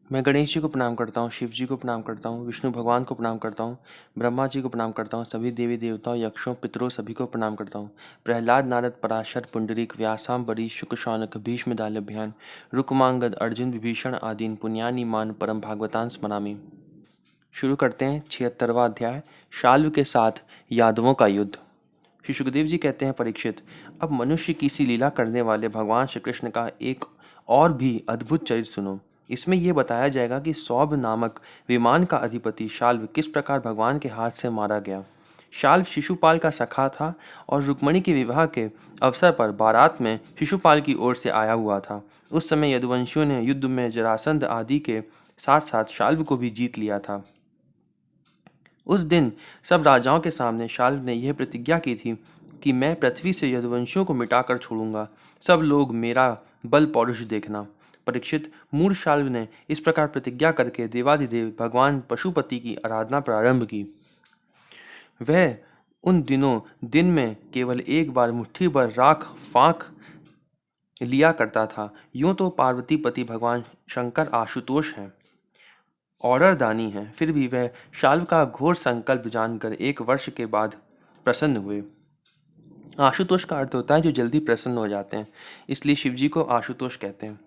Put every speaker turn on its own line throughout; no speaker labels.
मैं गणेश जी को प्रणाम करता हूँ, शिव जी को प्रणाम करता हूँ, विष्णु भगवान को प्रणाम करता हूँ, ब्रह्मा जी को प्रणाम करता हूँ, सभी देवी देवताओं, यक्षों, पितरों सभी को प्रणाम करता हूँ। प्रहलाद, नारद, पराशर, पुंडरीक, व्यासाम्बरी, शुक, शौनक, भीष्म, दाल्यभ्यान, रुकमांगद, अर्जुन, विभीषण आदीन पुण्यानि मान परम भागवतान स्मरामि। शुरू करते हैं 76वां अध्याय, शाल्व के साथ यादवों का युद्ध। श्री सुखदेव जी कहते हैं, परीक्षित, अब मनुष्य की सी लीला करने वाले भगवान श्री कृष्ण का एक और भी अद्भुत चरित्र सुनो। इसमें यह बताया जाएगा कि सौभ नामक विमान का अधिपति शाल्व किस प्रकार भगवान के हाथ से मारा गया। शाल्व शिशुपाल का सखा था और रुक्मणी के विवाह के अवसर पर बारात में शिशुपाल की ओर से आया हुआ था। उस समय यदुवंशियों ने युद्ध में जरासंध आदि के साथ साथ शाल्व को भी जीत लिया था। उस दिन सब राजाओं के सामने शाल्व ने यह प्रतिज्ञा की थी कि मैं पृथ्वी से यदुवंशियों को मिटाकर छोड़ूंगा। सब लोग मेरा बल पौरुष देखना। परीक्षित, मूढ़ शाल्व ने इस प्रकार प्रतिज्ञा करके देवाधिदेव भगवान पशुपति की आराधना प्रारंभ की। वह उन दिनों दिन में केवल एक बार मुट्ठी भर राख फाँक लिया करता था। यूं तो पार्वतीपति भगवान शंकर आशुतोष हैं, ऑर्डर दानी है, फिर भी वह शाल्व का घोर संकल्प जानकर 1 वर्ष के बाद प्रसन्न हुए। आशुतोष का अर्थ होता है जो जल्दी प्रसन्न हो जाते हैं, इसलिए शिवजी को आशुतोष कहते हैं।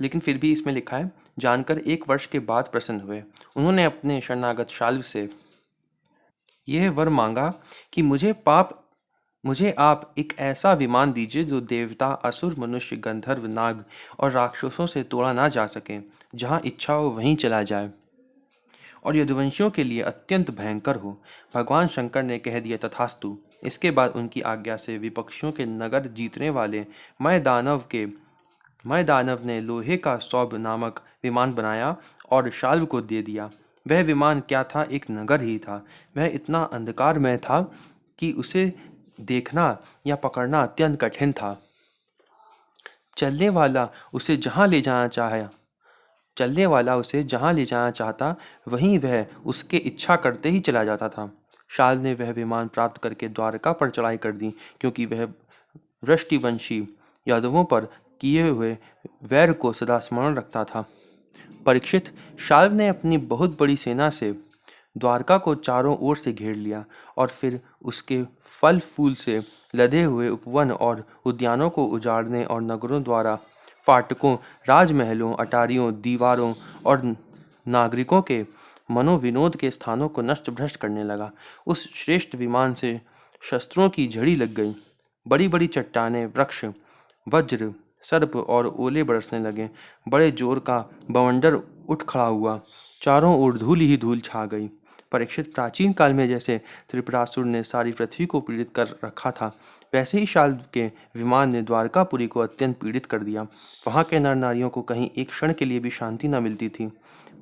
लेकिन फिर भी इसमें लिखा है जानकर 1 वर्ष के बाद प्रसन्न हुए। उन्होंने अपने शरणागत शाल्व से यह वर मांगा कि मुझे आप एक ऐसा विमान दीजिए जो देवता, असुर, मनुष्य, गंधर्व, नाग और राक्षसों से तोड़ा ना जा सके। जहाँ इच्छा हो वहीं चला जाए और यदुवंशियों के लिए अत्यंत भयंकर हो। भगवान शंकर ने कह दिया तथास्तु। इसके बाद उनकी आज्ञा से विपक्षियों के नगर जीतने वाले मय दानव ने लोहे का सौभ नामक विमान बनाया और शाल्व को दे दिया। वह विमान क्या था, एक नगर ही था। वह इतना अंधकारमय था कि उसे देखना या पकड़ना अत्यंत कठिन था। चलने वाला उसे जहाँ ले जाना चाहे चलने वाला उसे जहाँ ले जाना चाहता वहीं वह उसके इच्छा करते ही चला जाता था। शाल्व ने वह विमान प्राप्त करके द्वारका पर चढ़ाई कर दी, क्योंकि वह वृष्टिवंशी यादवों पर किए हुए वैर को सदा स्मरण रखता था। परीक्षित, शाल्व ने अपनी बहुत बड़ी सेना से द्वारका को चारों ओर से घेर लिया और फिर उसके फल फूल से लदे हुए उपवन और उद्यानों को उजाड़ने और नगरों द्वारा फाटकों, राजमहलों, अटारियों, दीवारों और नागरिकों के मनोविनोद के स्थानों को नष्ट भ्रष्ट करने लगा। उस श्रेष्ठ विमान से शस्त्रों की झड़ी लग गई। बड़ी बड़ी चट्टानें, वृक्ष, वज्र, सर्प और ओले बरसने लगे। बड़े जोर का बवंडर उठ खड़ा हुआ। चारों ओर धूल ही धूल छा गई। परीक्षित, प्राचीन काल में जैसे त्रिपुरासुर ने सारी पृथ्वी को पीड़ित कर रखा था, वैसे ही शाल्व के विमान ने द्वारकापुरी को अत्यंत पीड़ित कर दिया। वहां के नर नारियों को कहीं एक क्षण के लिए भी शांति न मिलती थी।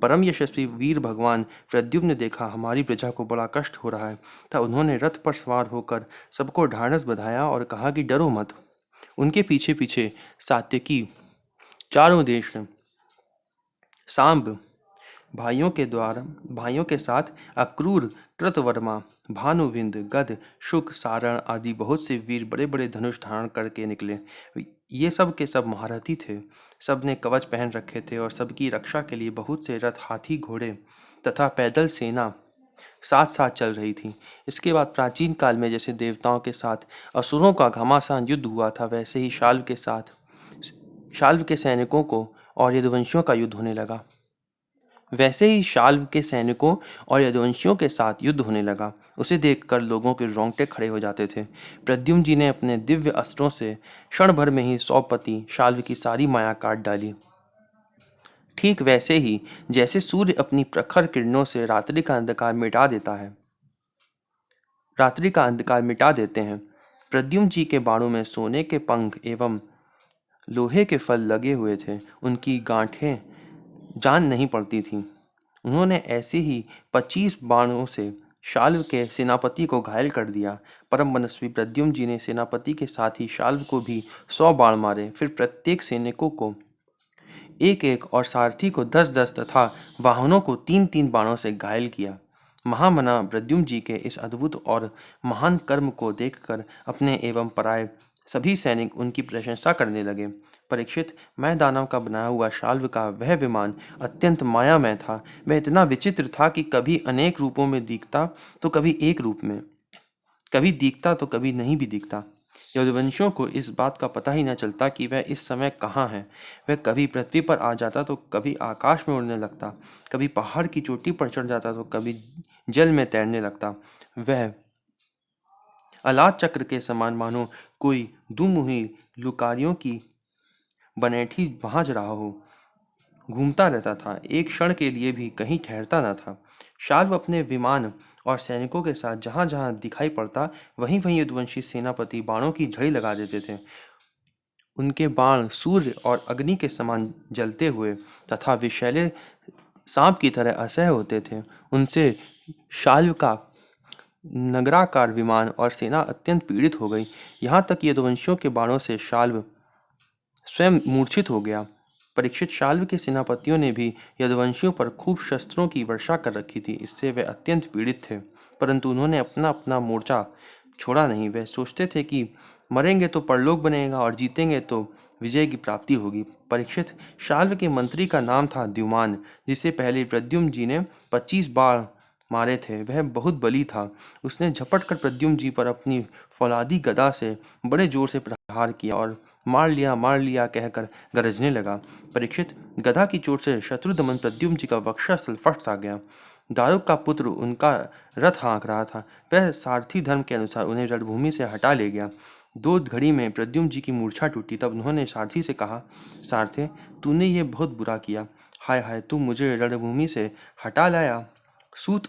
परम यशस्वी वीर भगवान प्रद्युम्न ने देखा हमारी प्रजा को बड़ा कष्ट हो रहा है, तब उन्होंने रथ पर सवार होकर सबको ढाढ़स बंधाया और कहा कि डरो मत। उनके पीछे पीछे सात्यकी, चारों देश, सांब, भाइयों के साथ अक्रूर, कृतवर्मा, भानुविंद, गद, शुक, सारण आदि बहुत से वीर बड़े बड़े धनुष धारण करके निकले। ये सब के सब महारथी थे। सब ने कवच पहन रखे थे और सबकी रक्षा के लिए बहुत से रथ, हाथी, घोड़े तथा पैदल सेना साथ साथ चल रही थी। इसके बाद प्राचीन काल में जैसे देवताओं के साथ असुरों का घमासान युद्ध हुआ था, वैसे ही शाल्व के सैनिकों को और यदुवंशियों का युद्ध होने लगा। वैसे ही शाल्व के सैनिकों और यदुवंशियों के साथ युद्ध होने लगा। उसे देखकर लोगों के रोंगटे खड़े हो जाते थे। प्रद्युम्न जी ने अपने दिव्य अस्त्रों से क्षण भर में ही सौपति शाल्व की सारी माया काट डाली। ठीक वैसे ही जैसे सूर्य अपनी प्रखर किरणों से रात्रि का अंधकार मिटा देते हैं। प्रद्युम्न जी के बाणों में सोने के पंख एवं लोहे के फल लगे हुए थे। उनकी गांठें जान नहीं पड़ती थीं। उन्होंने ऐसे ही 25 बाणों से शाल्व के सेनापति को घायल कर दिया। परम मनस्वी प्रद्युम्न जी ने सेनापति के साथ ही शाल्व को भी 100 बाण मारे। फिर प्रत्येक सैनिकों को 1-1 और सारथी को 10-10 तथा वाहनों को 3-3 बाणों से घायल किया। महामना प्रद्युम्न जी के इस अद्भुत और महान कर्म को देखकर अपने एवं पराए सभी सैनिक उनकी प्रशंसा करने लगे। परीक्षित, मैं दानव का बनाया हुआ शाल्व का वह विमान अत्यंत मायामय था। वह इतना विचित्र था कि कभी अनेक रूपों में दिखता तो कभी एक रूप में, कभी दिखता तो कभी नहीं भी दिखता। यदुवंशियों को इस बात का पता ही न चलता कि वह इस समय कहाँ है। वह कभी पृथ्वी पर आ जाता तो कभी आकाश में उड़ने लगता, कभी पहाड़ की चोटी पर चढ़ जाता तो कभी जल में तैरने लगता। वह अलाद चक्र के समान मानो कोई दुमुही लुकारियों की बनेठी भांज रहा हो, घूमता रहता था, एक क्षण के लिए भी कहीं ठहरता न था। शाल्व अपने विमान और सैनिकों के साथ जहां जहां दिखाई पड़ता, वहीं वहीं यदुवंशी सेनापति बाणों की झड़ी लगा देते थे। उनके बाण सूर्य और अग्नि के समान जलते हुए तथा विषैले सांप की तरह असह्य होते थे। उनसे शाल्व का नगराकार विमान और सेना अत्यंत पीड़ित हो गई। यहाँ तक यदुवंशियों के बाणों से शाल्व स्वयं मूर्छित हो गया। परीक्षित, शाल्व के सेनापतियों ने भी यदुवंशियों पर खूब शस्त्रों की वर्षा कर रखी थी। इससे वे अत्यंत पीड़ित थे, परंतु उन्होंने अपना अपना मोर्चा छोड़ा नहीं। वे सोचते थे कि मरेंगे तो परलोक बनेगा और जीतेंगे तो विजय की प्राप्ति होगी। परीक्षित, शाल्व के मंत्री का नाम था द्युमान, जिसे पहले प्रद्युम्न जी ने 25 बाण मारे थे। वह बहुत बली था। उसने झपट कर प्रद्युम्न जी पर अपनी फौलादी गदा से बड़े जोर से प्रहार किया और मार लिया कहकर गरजने लगा। परीक्षित, गदा की चोट से शत्रुदमन प्रद्युम्न जी का वक्षस्थल फट सा गया। दारुक का पुत्र उनका रथ हाँक रहा था। वह सारथी धर्म के अनुसार उन्हें रणभूमि से हटा ले गया। दो घड़ी में प्रद्युम्न जी की मूर्छा टूटी। तब उन्होंने सारथी से कहा, सारथे, तूने ये बहुत बुरा किया। हाय हाय, तू मुझे रणभूमि से हटा लाया। सूत,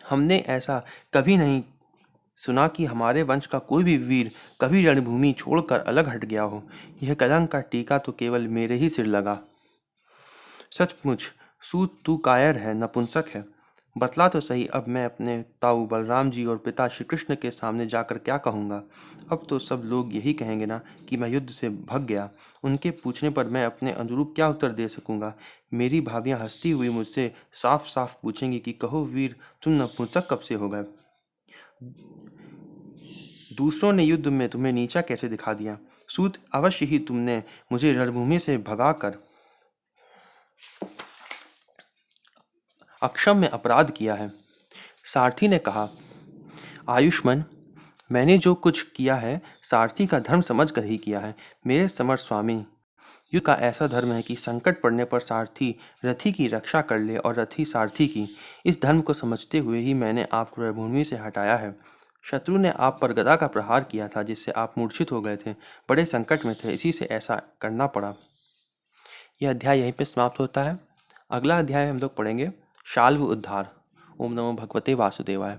हमने ऐसा कभी नहीं सुना कि हमारे वंश का कोई भी वीर कभी रणभूमि छोड़कर अलग हट गया हो। यह कलंक का टीका तो केवल मेरे ही सिर लगा। सचमुच सूत, तू कायर है, नपुंसक है। बतला तो सही, अब मैं अपने ताऊ बलराम जी और पिता श्री कृष्ण के सामने जाकर क्या कहूँगा। अब तो सब लोग यही कहेंगे ना कि मैं युद्ध से भग गया। उनके पूछने पर मैं अपने अनुरूप क्या उत्तर दे सकूँगा। मेरी भाभियाँ हंसती हुई मुझसे साफ साफ पूछेंगी कि कहो वीर, तुम नपुंसक कब से हो गए। दूसरों ने युद्ध में तुम्हें नीचा कैसे दिखा दिया। सूत, अवश्य ही तुमने मुझे रणभूमि से भगाकर अक्षम्य अपराध किया है। सारथी ने कहा, आयुष्मान, मैंने जो कुछ किया है सारथी का धर्म समझकर ही किया है। मेरे समर्थ स्वामी, युद्ध का ऐसा धर्म है कि संकट पड़ने पर सारथी रथी की रक्षा कर ले और रथी सारथी की। इस धर्म को समझते हुए ही मैंने आपको रणभूमि से हटाया है। शत्रु ने आप पर गदा का प्रहार किया था, जिससे आप मूर्छित हो गए थे। बड़े संकट में थे, इसी से ऐसा करना पड़ा। यह अध्याय यहीं पे समाप्त होता है। अगला अध्याय हम लोग पढ़ेंगे शाल्व उद्धार। ओम नमो भगवते वासुदेवाय।